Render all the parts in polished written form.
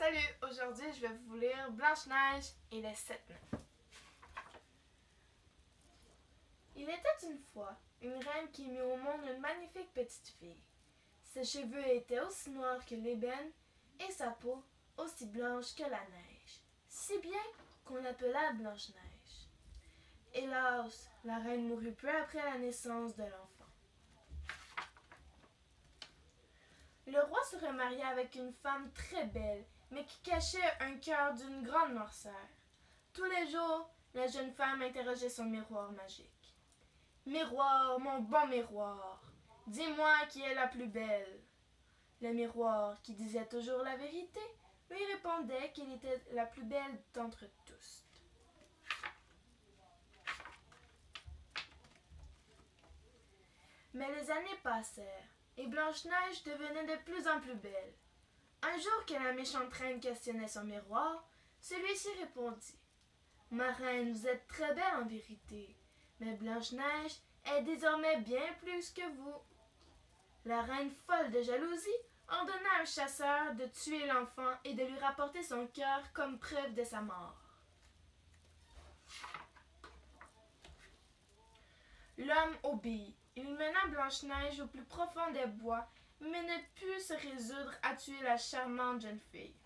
Salut! Aujourd'hui, je vais vous lire Blanche-Neige et les 7 nains. Il était une fois une reine qui mit au monde une magnifique petite fille. Ses cheveux étaient aussi noirs que l'ébène et sa peau aussi blanche que la neige, si bien qu'on l'appela Blanche-Neige. Hélas, la reine mourut peu après la naissance de l'enfant. Le roi se remaria avec une femme très belle, mais qui cachait un cœur d'une grande noirceur. Tous les jours, la jeune femme interrogeait son miroir magique. « Miroir, mon bon miroir, dis-moi qui est la plus belle. » Le miroir, qui disait toujours la vérité, lui répondait qu'elle était la plus belle d'entre tous. Mais les années passèrent, et Blanche-Neige devenait de plus en plus belle. Un jour que la méchante reine questionnait son miroir, celui-ci répondit « Ma reine, vous êtes très belle en vérité, mais Blanche-Neige est désormais bien plus que vous. » La reine, folle de jalousie, ordonna à un chasseur de tuer l'enfant et de lui rapporter son cœur comme preuve de sa mort. L'homme obéit. Il mena Blanche-Neige au plus profond des bois, mais ne put se résoudre à tuer la charmante jeune fille.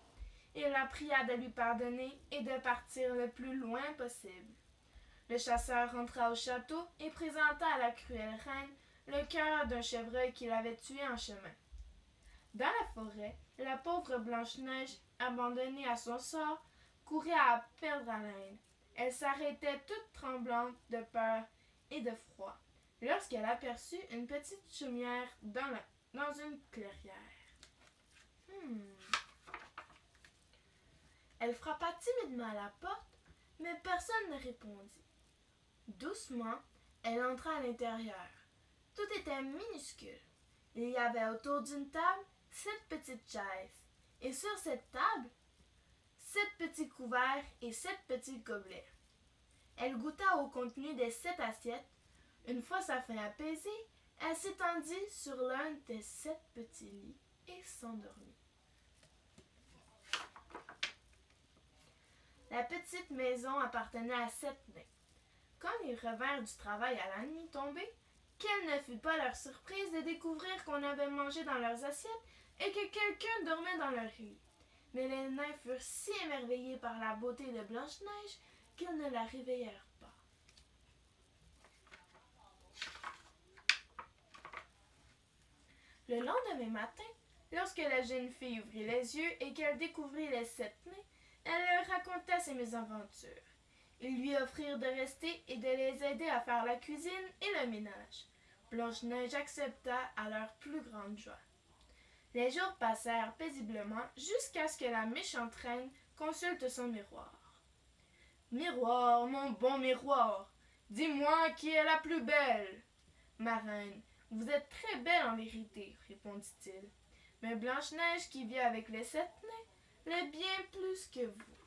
Il la pria de lui pardonner et de partir le plus loin possible. Le chasseur rentra au château et présenta à la cruelle reine le cœur d'un chevreuil qu'il avait tué en chemin. Dans la forêt, la pauvre Blanche-Neige, abandonnée à son sort, courait à perdre haleine. Elle s'arrêtait toute tremblante de peur et de froid lorsqu'elle aperçut une petite chaumière dans une clairière. Elle frappa timidement à la porte, mais personne ne répondit. Doucement, elle entra à l'intérieur. Tout était minuscule. Il y avait autour d'une table 7 petites chaises, et sur cette table, 7 petits couverts et 7 petits gobelets. Elle goûta au contenu des 7 assiettes. Une fois sa faim apaisée, elle s'étendit sur l'un des 7 petits lits et s'endormit. La petite maison appartenait à 7 nains. Quand ils revinrent du travail à la nuit tombée, quelle ne fut pas leur surprise de découvrir qu'on avait mangé dans leurs assiettes et que quelqu'un dormait dans leur lit. Mais les nains furent si émerveillés par la beauté de Blanche-Neige qu'ils ne la réveillèrent pas. Le lendemain matin, lorsque la jeune fille ouvrit les yeux et qu'elle découvrit les 7 nains, elle leur raconta ses mésaventures. Ils lui offrirent de rester et de les aider à faire la cuisine et le ménage. Blanche-Neige accepta à leur plus grande joie. Les jours passèrent paisiblement jusqu'à ce que la méchante reine consulte son miroir. « Miroir, mon bon miroir, dis-moi qui est la plus belle. »« Ma reine, vous êtes très belle en vérité, répondit-il. Mais Blanche-Neige, qui vit avec les 7 nains, l'est bien plus que vous. »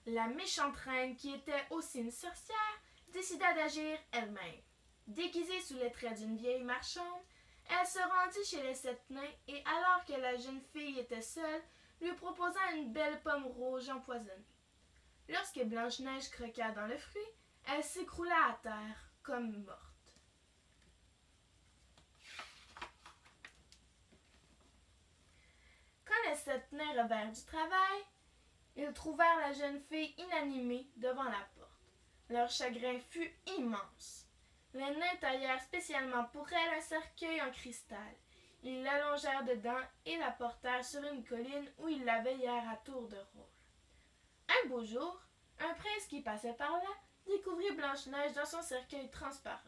La méchante reine, qui était aussi une sorcière, décida d'agir elle-même. Déguisée sous les traits d'une vieille marchande, elle se rendit chez les 7 nains et, alors que la jeune fille était seule, lui proposa une belle pomme rouge empoisonnée. Lorsque Blanche-Neige croqua dans le fruit, elle s'écroula à terre comme morte. Quand les 7 nains revinrent du travail, ils trouvèrent la jeune fille inanimée devant la porte. Leur chagrin fut immense. Les nains taillèrent spécialement pour elle un cercueil en cristal. Ils l'allongèrent dedans et la portèrent sur une colline où ils la veillèrent à tour de rôle. Un beau jour, un prince qui passait par là découvrit Blanche-Neige dans son cercueil transparent.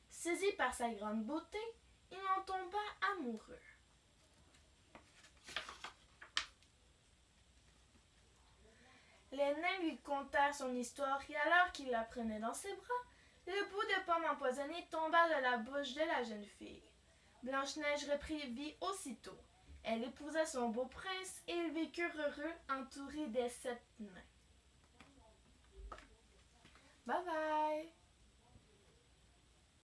Saisi par sa grande beauté, il en tomba amoureux. Les nains lui contèrent son histoire et alors qu'il la prenait dans ses bras, le bout de pomme empoisonnée tomba de la bouche de la jeune fille. Blanche-Neige reprit vie aussitôt. Elle épousa son beau prince et ils vécurent heureux, entourés des 7 nains. Bye bye!